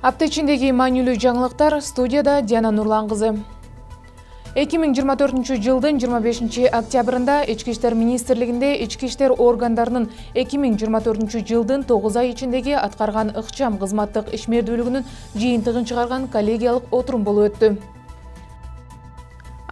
Апта ичиндеги маанилүү жаңылыктар, студияда Диана Нурлан кызы. 2024 жылдын 25 октябрында Ички иштер министрлигинде ички иштер органдарынын 2024 жылдын 9 ай ичиндеги аткарган ыкчам кызматтык ишмердүүлүгүнүн жыйынтыгын чыгарган коллегиялык отурум болуп өттү.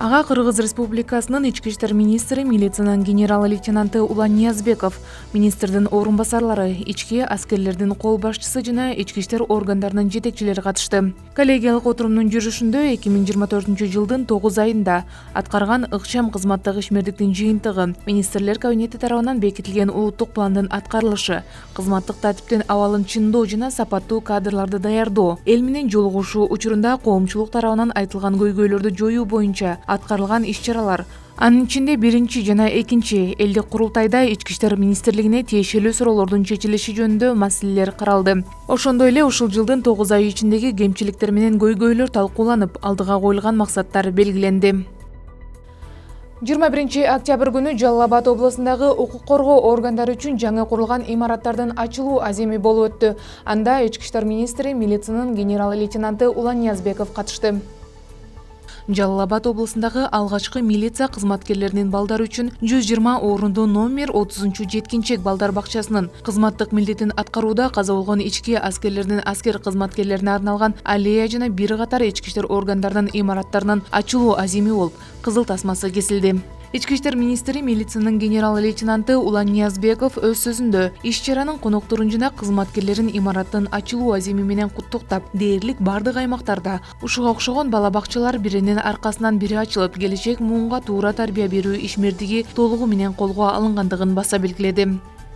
Ага Кыргыз Республикасынын ички иштер министри милициянын генерал-лейтенанты Улан Ниязбеков, министрдин орун басарлары, ички аскерлердин кол башчысы жана ички иштер органдарынын жетекчилери катышты. Коллегиялык отурумдун жүрүшүндө 2024 жылдын 9 айында аткарган ыкчам кызматтык ишмердиктин жыйынтыгы, министрлер кабинети тарабынан бекитилген улуттук пландын аткарылышы, кызматтык тартиптин абалын чындоо жана сапаттуу кадрларды даярдоо, эл менен жолугушуу учурунда коомчулук тарабынан айтылган көйгөйлөрдү жоюу боюнча аткарылган иш-чаралар. Анын ичинде биринчи жана экинчи элдик курултайда ички иштер министрлигине тиешелүү суроолордун чечилиши жөнүндө маселелер каралды. Ошондой эле ушул жылдын 9 ай ичиндеги кемчиликтер менен көйгөйлөр талкууланып, алдыга коюлган максаттар белгиленди. 21 октябрь күнү Жалал Абад областындагы укук коргоо органдары үчүн жаңы курулган имараттардын ачылуу аземи болуп өттү. Анда ички иштер министри милициянын генерал-лейтенанты Улан Ниязбеков катышты. Жалал Абад областындагы алгачкы милиция кызматкерлеринин балдары үчүн 120 орунду номер 30 жеткинчек балдар бакчасынын кызматтык милдетин аткарууда каза болгон ички аскерлердин аскер кызматкерлерине арналган аллея жана бир катар ички иштер органдарынын имараттарынын ачылуу аземи болуп, кызыл тасмасы кесилди. Ички иштер министри милициянын генерал-лейтенанты Улан Ниязбеков өз сөзүндө иш-чаранын конокторун жана кызматкерлерин имараттын ачылуу аземи менен куттуктап, дээрлик бардык аймактарда ушуга окшогон бала бакчалар биринин аркасынан бири ачылып, келечек муунга туура тарбия берүү ишмердиги толугу менен колго алынгандыгын баса белгиледи.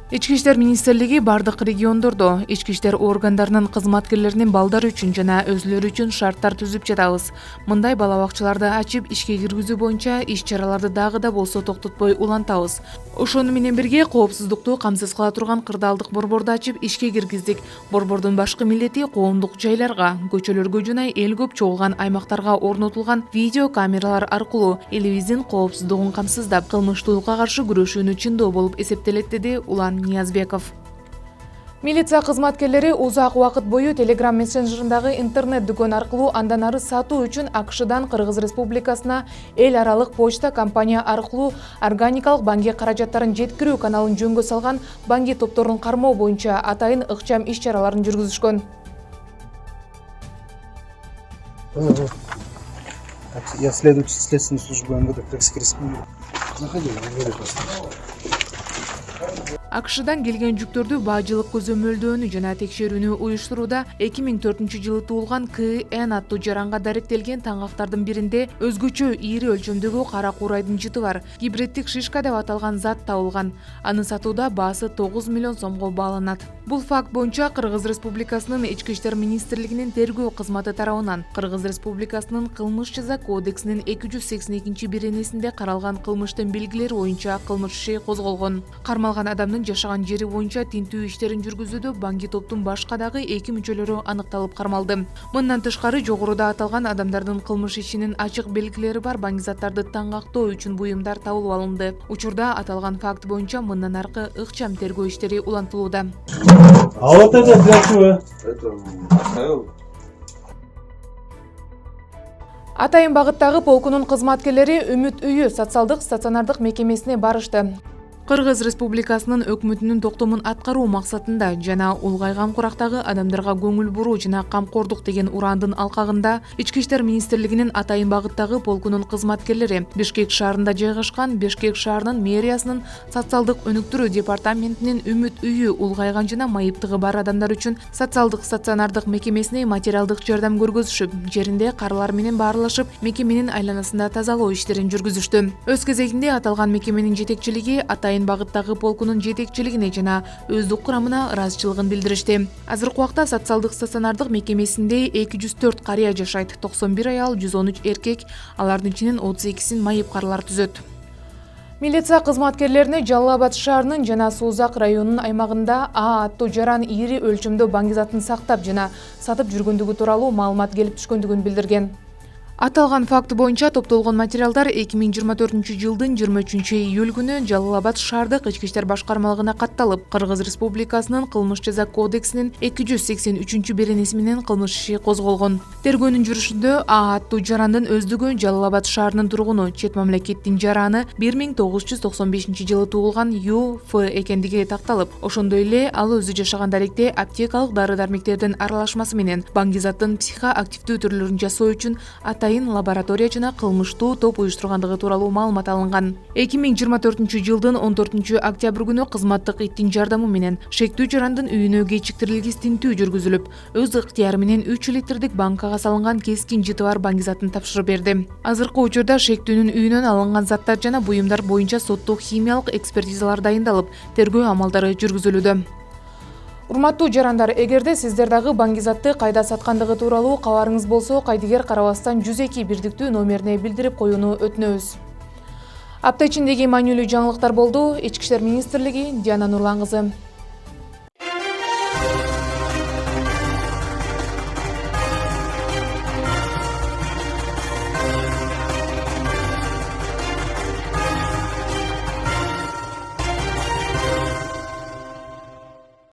Ички иштер министрлиги бардык региондордо ички иштер органдарынын кызматкерлеринин балдары үчүн жана өзүлөрү үчүн шарттар түзүп жатабыз. Мындай бала бакчаларды ачып, ишке киргизүү боюнча иш-чараларды дагы да болсо токтотпой улантабыз. Ошону менен бирге коопсуздукту камсыз кыла турган кырдаалдык борборду ачып, ишке киргиздик. Борбордун башкы милдети коомдук жайларга, көчөлөргө жана эл көп чогулган аймактарга орнотулган видео камералар аркылуу элибиздин коопсуздугун камсыздап, кылмыштуулукка каршы күрөшүүнү чындоо болуп эсептелет, деди Улан Ниязбеков. Милиция кызматкерлери узак убакыт бою Telegram мессенджерындагы интернет дүкөн аркылуу андан ары сатуу үчүн АКШдан Кыргыз Республикасына эл аралык почта компания аркылуу органикалык банги каражаттарын жеткирүү каналын жөнгө салган банги топторун кармоо боюнча атайын ыкчам иш-чараларын жүргүзүшкөн. Я следователь Следственной службы МВД Кыргызской Республики. Заходи, АКШдан келген жүктөрдү баажылык көзөмөлдөөнү жана текшерүүнү уюштурууда 2004 жылы туулган КН аттуу жаранга даректелген таңактардын биринде өзгөчө ийри өлчөмдөгү кара куурайдын жыты бар гибридтик шишка деп аталган зат табылган. Аны сатууда баасы 9 миллион сомго бааланат. Бул факт боюнча Кыргыз Республикасынын ички иштер министрлигинин тергөө кызматы тарабынан Кыргыз Республикасынын кылмыш жаза кодексинин 282 беренесинде каралган кылмыштын белгилери боюнча кылмыш иши козголгон. Кармалган адамдын жашаган жери боюнча тинтүү иштерин жүргүзүүдө банги топтун башка дагы 2 мүчөлөрү аныкталып кармалды. Мындан тышкары жогоруда аталган адамдардын кылмыш ишинин ачык белгилери бар банги заттарды таңактоо үчүн буюмдар табылып алынды. Учурда аталган факт боюнча мындан аркы ыкчам тергөө иштери улантылууда. А вот это для чего? Атайын багыттагы полкунун кызматкерлери Үмүт үйү социалдык стационардык мекемесине барышты. Кыргыз Республикасынын өкмөтүнүн токтомун аткаруу максатында жана улгайган курактагы адамдарга көңүл буруу жана камкордук деген урандын алкагында ички иштер министрлигинин атайын багыттагы полкунун кызматкерлери Бишкек шаарында жайгашкан Бишкек шаарынын мэриясынын социалдык өнүктүрүү департаментинин Үмүт үйү улгайган жана майыптыгы бар адамдар үчүн социалдык стационардык мекемесине материалдык жардам көргөзүшүп, жеринде карылар менен баарлашып, мекеменин айланасында тазалоо иштерин жүргүзүштү. Өз кезегинде аталган мекеменин жетекчилиги атайын багыттагы полкунун жетекчилигине жана өздүк курамына ыраазычылыгын билдиришти. Азыркы убакта социалдык стационардык мекемесинде 204 карыя жашайт, 91 аял, 113 эркек, алардын ичинен 32син майып карылар түзөт. Милиция кызматкерлерине Жалал Абад шаарынын жана Суузак районунун аймагында А аттуу жаран ийри өлчөмдө банги затын сактап жана сатып жүргөндүгү тууралуу маалымат келип түшкөндүгүн билдирген. Аталган факт боюнча топтолгон материалдар 2024 жылдын 23 июль күнү Жалал Абад шаардык ички иштер башкармалыгына катталып, Кыргыз Республикасынын кылмыш жаза кодексинин 283-беренеси менен кылмыш иши козголгон. Тергөөнүн жүрүшүндө А аттуу жарандын өздүгү Жалал Абад шаарынын тургуну, чет мамлекеттин жараны 1995 жылы туулган Ю.Ф. экендиги такталып, ошондой эле ал өзү жашаган даректе аптекалык дары-дармектердин аралашмасы менен баңгизаттын психоактивдүү түрлөрүн жасоо үчүн атайын лаборатория жана кылмыштуу топ уюштургандыгы тууралуу маалымат алынган. 2024 жылдын 14 октябрь күнү кызматтык иттин жардамы менен шектүү жарандын үйүнө кечиктирилгис тинтүү жүргүзүлүп, өз ыктыяры менен 3 литрдик банкага салынган кескин жыты бар баңгизатын тапшырып берди. Азыркы учурда шектүүнүн үйүнөн алынган заттар жана буюмдар боюнча соттук химиялык экспертизалар дайындалып, тергөө амалдары жүргүзүлүүдө. Урматтуу жарандар, эгерде сиздер дагы баңгизатты кайда саткандыгы тууралуу кабарыңыз болсо, кайдыгер карабастан 102 бирдиктүү номерине билдирип коюуну өтүнөбүз. Апта ичиндеги маанилүү жаңылыктар болду. Ички иштер министрлиги, Диана Нурлан кызы.